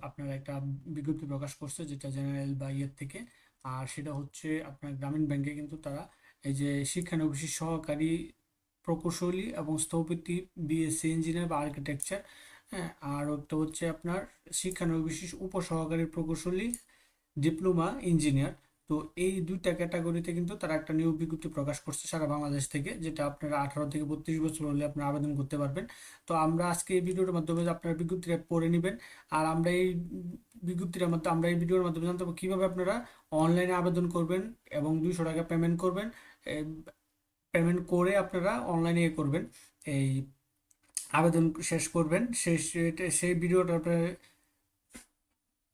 আপনার একটা বিজ্ঞপ্তি প্রকাশ করছে, যেটা জেনারেল বা ইয়ের থেকে। আর সেটা হচ্ছে আপনার গ্রামীণ ব্যাংকে কিন্তু তারা এই যে শিক্ষানবিশ সহকারী প্রকৌশলী এবং স্থপতি, বিএসসি ইঞ্জিনিয়ার বা আর্কিটেকচার, হ্যাঁ, আর একটা হচ্ছে আপনার শিক্ষানবিশ উপসহকারী প্রকৌশলী, ডিপ্লোমা ইঞ্জিনিয়ার। তো এই দুইটা ক্যাটাগরিতে কিন্তু তারা একটা নিয়োগ বিজ্ঞপ্তি প্রকাশ করছে সারা বাংলাদেশ থেকে, যেটা আপনারা 18 থেকে 32 বছর হলে আপনারা আবেদন করতে পারবেন। তো আমরা আজকে এই ভিডিওর মাধ্যমে আপনারা বিজ্ঞপ্তিটা পড়ে নেবেন। আর আমরা এই বিজ্ঞপ্তির মাধ্যমে, আমরা এই ভিডিওর মাধ্যমে জানতে পারবো কীভাবে আপনারা অনলাইনে আবেদন করবেন এবং 200 টাকা পেমেন্ট করবেন। পেমেন্ট করে আপনারা অনলাইনে করবেন, এই আবেদন শেষ করবেন। সেই ভিডিওটা আপনার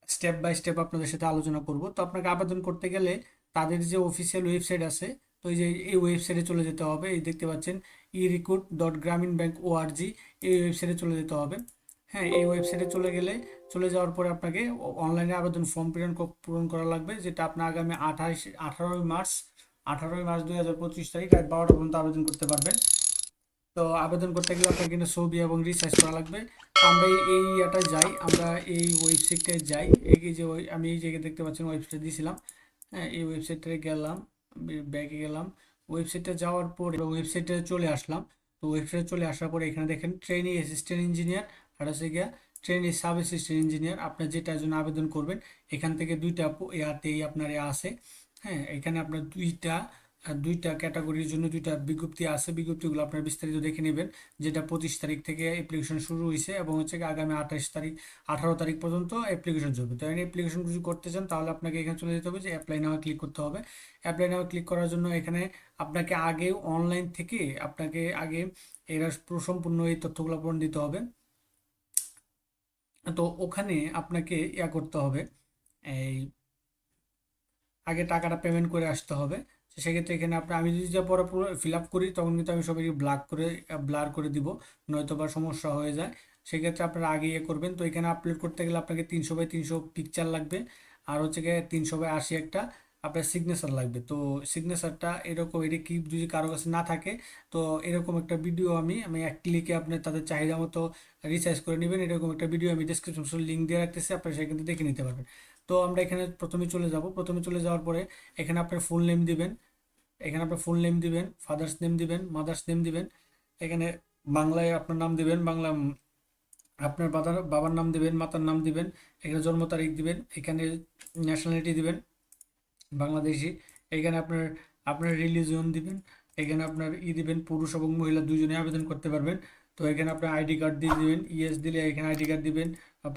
স্টেপ বাই স্টেপ আপনাদের সাথে আলোচনা করব। তো আপনাকে আবেদন করতে গেলে তাদের যে অফিসিয়াল ওয়েবসাইট আছে, তো এই যে এই ওয়েবসাইটে চলে যেতে হবে। এই দেখতে পাচ্ছেন erecruit.graminbank.org, এই ওয়েবসাইটে চলে যেতে হবে। হ্যাঁ, এই ওয়েবসাইটে চলে যাওয়ার পরে আপনাকে অনলাইনে আবেদন ফর্ম পূরণ করা লাগবে, যেটা আপনার আগামী 18ই মার্চ 2025 তারিখ রাত 12টা পর্যন্ত আবেদন করতে পারবেন। তো আবেদন করতে গেলে আপনার কিন্তু ছবি এবং রিসার্চ করা লাগবে। তো আমরা এই ইয়াটা যাই, আমরা এই ওয়েবসাইটে যাই। এই যে আমি এই জায়গায় দেখতে পাচ্ছেন ওয়েবসাইট দিয়েছিলাম। হ্যাঁ, এই ওয়েবসাইটে গেলাম, ব্যাকে গেলাম। ওয়েবসাইটে যাওয়ার পরে ওয়েবসাইটে চলে আসলাম। তো ওয়েবসাইটে চলে আসার পরে এখানে দেখেন ট্রেনি অ্যাসিস্ট্যান্ট ইঞ্জিনিয়ার আর হচ্ছে গিয়া ট্রেনি সাব অ্যাসিস্ট্যান্ট ইঞ্জিনিয়ার, আপনার যেটার জন্য আবেদন করবেন। এখান থেকে দুইটা ইয়াতেই আপনার আছে। হ্যাঁ, এখানে আপনার দুইটা ক্যাটাগরির জন্য দুইটা বিজ্ঞপ্তি আছে। বিজ্ঞপ্তিগুলো আপনার বিস্তারিত দেখে নেবেন, যেটা 25 তারিখ থেকে অ্যাপ্লিকেশন শুরু হয়েছে এবং হচ্ছে আগামী 18 তারিখ পর্যন্ত অ্যাপ্লিকেশন চলবে। তো অ্যাপ্লিকেশন যদি করতে চান তাহলে আপনাকে এখানে চলে যেতে হবে, যে অ্যাপ্লাই নাও ক্লিক করতে হবে। অ্যাপ্লাই নাও ক্লিক করার জন্য এখানে আপনাকে আগে অনলাইন থেকে আপনাকে আগে এরা সম্পূর্ণ এই তথ্যগুলো পূরণ দিতে হবে। তো ওখানে আপনাকে করতে হবে, এই আগে টাকাটা পেমেন্ট করে আসতে হবে। তো সেক্ষেত্রে এখানে আমি যদি যা পরে পুরো ফিল আপ করি, তখন কিন্তু আমি সবাইকে ব্লার করে দিব, নয়তো বা সমস্যা হয়ে যায়। সেক্ষেত্রে আপনারা আগে করবেন। তো এখানে আপলোড করতে গেলে আপনাকে 300 বাই 300 পিকচার লাগবে, আর হচ্ছে গিয়ে 300 বাই 80 একটা আপনার সিগনেচার লাগবে। তো সিগনেচারটা এরকম, এটা কি যদি কারো কাছে না থাকে, তো এরকম একটা ভিডিও আমি এক ক্লিকে আপনার তাদের চাহিদা মতো রিসার্চ করে নেবেন। এরকম একটা ভিডিও আমি ডেসক্রিপশন লিঙ্ক দিয়ে রাখতেছি, আপনারা সেখান থেকে দেখে নিতে পারবেন। তো আমরা এখানে প্রথমে চলে যাওয়ার পরে এখানে আপনার ফুল নেম দিবেন। এখানে আপনার ফুল নেম দিবেন, ফাদার্স নেম দিবেন, মাদার্স নেম দিবেন। এখানে বাংলায় আপনার নাম দিবেন, বাংলা আপনার বাবার নাম দিবেন, মাতার নাম দিবেন। এখানে জন্ম তারিখ দিবেন। এখানে ন্যাশনালিটি দিবেন বাংলাদেশি। এখানে আপনার আপনার রিলিজিয়ন দিবেন। এখানে আপনার দিবেন, পুরুষ এবং মহিলা দুজনে আবেদন করতে পারবেন। তো এখানে আপনার আইডি কার্ড দিয়ে দিবেন, ইয়েস দিলে এখানে আইডি কার্ড দিবেন।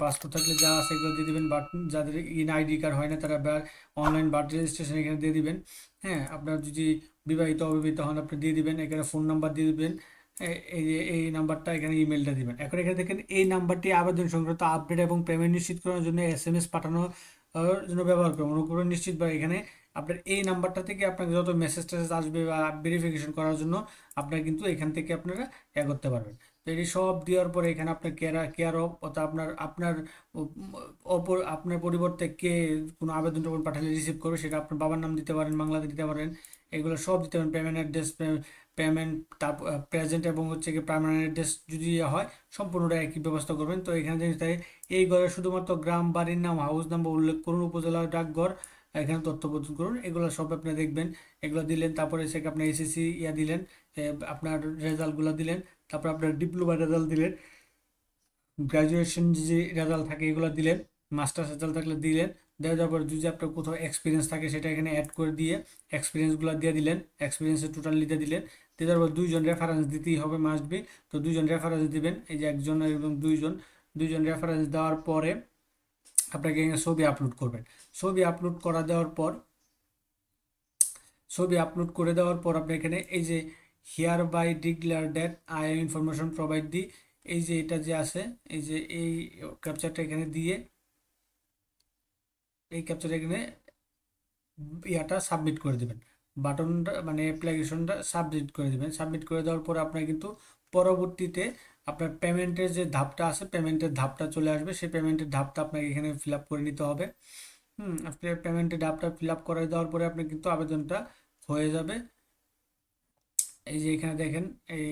পাসপোর্ট থাকলে যা আছে এগুলো দিয়ে দিবেন। বাট যাদের আইডি কার্ড হয় না তারা অনলাইন বার্থ রেজিস্ট্রেশন এখানে দিয়ে দিবেন। হ্যাঁ, আপনার যদি বিবাহিত অবিবাহিত হন আপনি দিয়ে দিবেন। এখানে ফোন নাম্বার দিয়ে দিবেন, এই যে এই নাম্বারটা, এখানে ইমেলটা দিবেন। এখন এখানে দেখেন এই নাম্বারটি আবেদন সংক্রান্ত আপডেট এবং পেমেন্ট নিশ্চিত করার জন্য এসএমএস পাঠানোর জন্য ব্যবহার করুন। অনুগ্রহ নিশ্চিত বা এখানে আপনার এই নাম্বারটা থেকে আপনাকে যত মেসেজ টেসেজ আসবে বা ভেরিফিকেশন করার জন্য আপনার কিন্তু এখান থেকে আপনারা করতে পারবেন। তো এটি সব দেওয়ার পরে এখানে আপনার কেয়ার অফ, অর্থাৎ আপনার আপনার পরিবর্তে কে কোনো আবেদন যখন পাঠালে রিসিভ করবে, সেটা আপনার বাবার নাম দিতে পারেন, বাংলাতে দিতে পারেন। এগুলো সব দিতে পারেন। পেমেন্ট অ্যাড্রেস, পেমেন্ট, তারপর প্রেজেন্ট এবং হচ্ছে কি পার্মানেন্ট অ্যাড্রেস যদি হয়, সম্পূর্ণটা একই ব্যবস্থা করবেন। তো এখানে তাই এই ঘরে শুধুমাত্র গ্রাম, বাড়ির নাম, হাউস নাম্বার উল্লেখ করুন, উপজেলা ডাকঘর এখানে তথ্য প্রদান করুন। এগুলো সব আপনি দেখবেন। এগুলো দিলেন, তারপরে সে আপনার এসএসসি দিলেন, আপনার রেজাল্টগুলো দিলেন, তারপর আপনার ডিপ্লোমা রেজাল্ট দিলেন, গ্রাজুয়েশন যে রেজাল্ট থাকে এগুলো দিলেন, মাস্টার্স রেজাল্ট থাকলে দিলেন। দেওয়ার পর যদি আপনার কোথাও এক্সপিরিয়েন্স থাকে সেটা এখানে অ্যাড করে দিয়ে এক্সপিরিয়েন্সগুলো দিয়ে দিলেন, এক্সপিরিয়েন্সের টোটালি দিয়ে দিলেন। দেওয়ার পর দুইজন রেফারেন্স দিতেই হবে, মাস্ট বি। তো দুইজন রেফারেন্স দিবেন, এই যে একজন এবং দুইজন রেফারেন্স দেওয়ার পরে আপনাকে এখানে ছবি আপলোড করবেন। ছবি আপলোড করা দেওয়ার পর ছবি আপলোড করে দেওয়ার পর আপনি এখানে এই যে hereby declare that I information provide দি, এই যে এটা যে আছে, এই যে এই ক্যাপচারটা এখানে দিয়ে এই ক্যাপচারটা এখানে ইয়াটা সাবমিট করে দেবেন। বাটনটা মানে অ্যাপ্লিকেশনটা সাবমিট করে দেবেন। সাবমিট করে দেওয়ার পর আপনার কিন্তু পরবর্তীতে আপনার পেমেন্টের যে ধাপটা আছে, পেমেন্টের ধাপটা চলে আসবে। সেই পেমেন্টের ধাপটা আপনাকে এখানে ফিল আপ করে নিতে হবে। আপনার পেমেন্টের ধাপটা ফিল আপ করে দেওয়ার পরে আপনার কিন্তু আবেদনটা হয়ে যাবে। এই যে এখানে দেখেন এই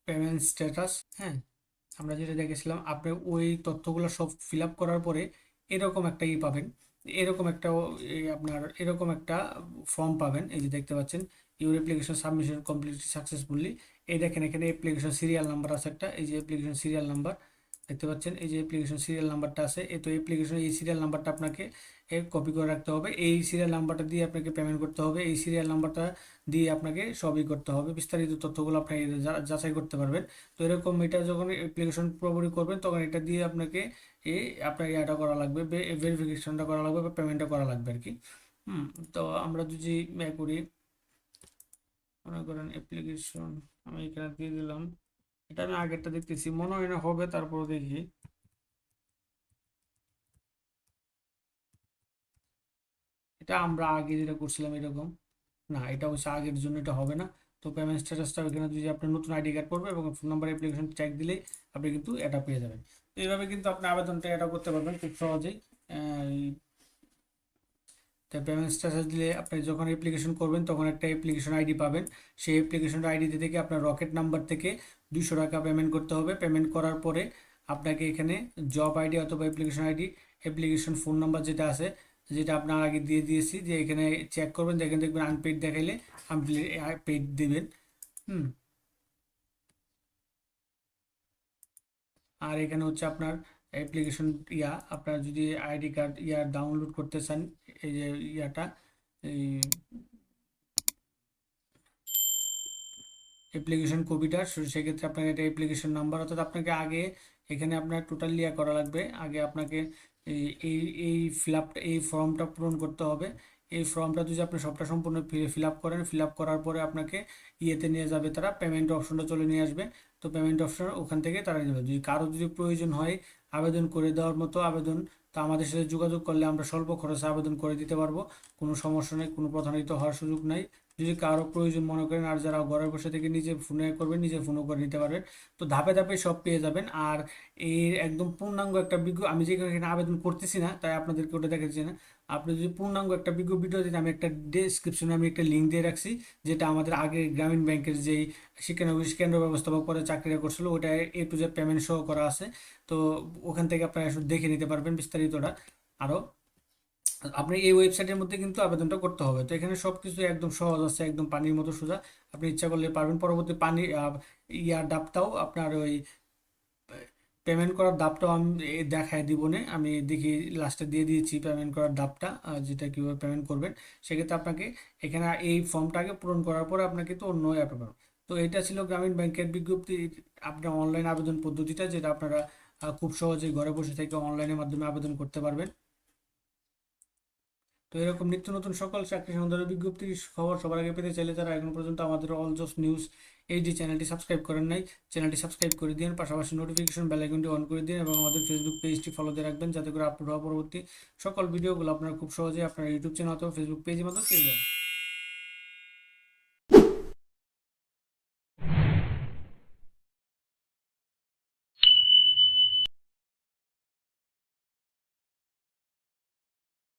পেমেন্ট স্ট্যাটাস, হ্যাঁ, আমরা যেটা দেখেছিলাম, আপনি ওই তথ্যগুলো সব ফিল আপ করার পরে এরকম একটা পাবেন, এরকম একটা আপনার এরকম একটা ফর্ম পাবেন। এই যে দেখতে পাচ্ছেন, your application submission complete successfully. এই দেখেন এখানে অ্যাপ্লিকেশন সিরিয়াল নাম্বার আছে একটা, এই যে অ্যাপ্লিকেশন সিরিয়াল নাম্বার দেখতে পাচ্ছেন, এই যে অ্যাপ্লিকেশন সিরিয়াল নাম্বারটা আছে। এই তো অ্যাপ্লিকেশন এই সিরিয়াল নাম্বারটা আপনাকে কপি করে রাখতে হবে। এই সিরিয়াল নাম্বারটা দিয়ে আপনাকে পেমেন্ট করতে হবে। এই সিরিয়াল নাম্বারটা দিয়ে আপনাকে সবই করতে হবে, বিস্তারিত তথ্যগুলো আপনি যাচাই করতে পারবেন। তো এরকম এটা যখন অ্যাপ্লিকেশন পুরোপুরি করবেন তখন এটা দিয়ে আপনাকে এই আপনার ইয়াটা করা লাগবে, ভেরিফিকেশনটা করা লাগবে বা পেমেন্টটা করা লাগবে আর কি। হুম। তো আমরা যদি করি, মনে করেন অ্যাপ্লিকেশন আমি এখানে দিয়ে দিলাম। এটা আমি আগেরটা দেখতেছি, মনে হয় না হবে, তারপর দেখি। এটা আমরা আগে যেটা করছিলাম এরকম না, এটা হচ্ছে আগের জন্য, এটা হবে না। তো পেমেন্ট স্ট্যাটাসটা এখানে যদি আপনার নতুন আইডি কার্ড পড়বে এবং ফোন নাম্বার অ্যাপ্লিকেশন চেক দিলেই আপনি কিন্তু এটা পেয়ে যাবেন। তো এইভাবে কিন্তু আপনি আবেদনটা এটা করতে পারবেন খুব সহজেই। তো পেমেন্ট স্ট্যাটাস দিলে আপনি যখন অ্যাপ্লিকেশন করবেন তখন একটা অ্যাপ্লিকেশন আইডি পাবেন। সেই অ্যাপ্লিকেশন আইডি থেকে আপনার রকেট নাম্বার থেকে 200 টাকা পেমেন্ট করতে হবে। পেমেন্ট করার পরে আপনাকে এখানে জব আইডি অথবা application ID, application phone number যেটা আছে, যেটা আপনার আগে দিয়ে দিয়েছি, যে এখানে চেক করবেন, দেখেন দেখবেন আনপেইড দেখাইলে পেইড দিবেন। হুম। আর এখানে হচ্ছে আপনার অ্যাপ্লিকেশন আপনার যদি আইডি কার্ড ডাউনলোড করতে চান, এই যে এই অ্যাপ্লিকেশন কপিটা, সেক্ষেত্রে আপনাকে এটা অ্যাপ্লিকেশন নাম্বার, অর্থাৎ আপনাকে আগে এখানে আপনার টোটাল করা লাগবে। আগে আপনাকে এই এই এই এই ফর্মটা পূরণ করতে হবে। এই ফর্মটা যদি আপনি সবটা সম্পূর্ণ ফিল আপ করেন, ফিল আপ করার পরে আপনাকে ইয়েতে নিয়ে যাবে, তারা পেমেন্ট অপশনটা চলে নিয়ে আসবে। তো পেমেন্ট অপশন ওখান থেকে তারা নেবে। যদি কারো যদি প্রয়োজন হয় আবেদন করে দেওয়ার মতো আবেদন, তো আমাদের সাথে যোগাযোগ করলে আমরা স্বল্প খরচে আবেদন করে দিতে পারবো। কোনো সমস্যা নেই, কোনো প্রতারিত হওয়ার সুযোগ নাই। যদি কারো প্রয়োজন মনে করেন, আর যারা ঘরে বসে থেকে নিজে ফোনে করবেন, নিজে ফোনও করে নিতে পারবেন। তো ধাপে ধাপে সব পেয়ে যাবেন। আর এর একদম পূর্ণাঙ্গ একটা আমি যে এখানে আবেদন করতেছি না, তাই আপনাদেরকে ওটা দেখাচ্ছি না। আপনি যদি পূর্ণাঙ্গ একটা ভিডিও দিন, আমি একটা ডেসক্রিপশনে আমি একটা লিঙ্ক দিয়ে রাখছি, যেটা আমাদের আগে গ্রামীণ ব্যাংকের যেই শিক্ষানবিশ কেন্দ্র ব্যবস্থাপক পরে চাকরিটা করছিল, ওটা A to Z পেমেন্ট সহ করা আছে। তো ওখান থেকে আপনারা একটু দেখে নিতে পারবেন বিস্তারিতটা আরও। আপনি এই ওয়েবসাইটের মধ্যে কিন্তু আবেদনটা করতে হবে। তো এখানে সব কিছু একদম সহজ আছে, একদম পানির মতো সোজা। আপনি ইচ্ছা করলে পারবেন। পরবর্তী পানি ডাবটাও আপনার ওই পেমেন্ট করার ডাবটাও আমি দেখায় দিব না, আমি দেখি লাস্টে দিয়ে দিয়েছি পেমেন্ট করার ডাবটা, যেটা কীভাবে পেমেন্ট করবেন। সেক্ষেত্রে আপনাকে এখানে এই ফর্মটাকে পূরণ করার পরে আপনাকে তো অন্য অ্যাপে পাবেন। তো এটা ছিল গ্রামীণ ব্যাংকের বিজ্ঞপ্তি, আপনার অনলাইন আবেদন পদ্ধতিটা, যেটা আপনারা খুব সহজেই ঘরে বসে থেকে অনলাইনের মাধ্যমে আবেদন করতে পারবেন। তো এরকম নিত্য নতুন সকল চাকরি সংক্রান্ত বিজ্ঞপ্তির খবর সবার আগে পেতে চাইলে তারা এখন পর্যন্ত আমাদের অল জবস নিউজ এইচডি চ্যানেলটি সাবস্ক্রাইব করেন নাই, চ্যানেলটি সাবস্ক্রাইব করে দিন, পাশাপাশি নোটিফিকেশন বেল আইকনটি অন করে দিন এবং আমাদের ফেসবুক পেজটি ফলো দিয়ে রাখবেন, যাতে করে আপলোড হওয়া পরবর্তী সকল ভিডিওগুলো আপনারা খুব সহজেই আপনার ইউটিউব চ্যানেল অথবা ফেসবুক পেজের মাধ্যমে পেয়ে যাবেন।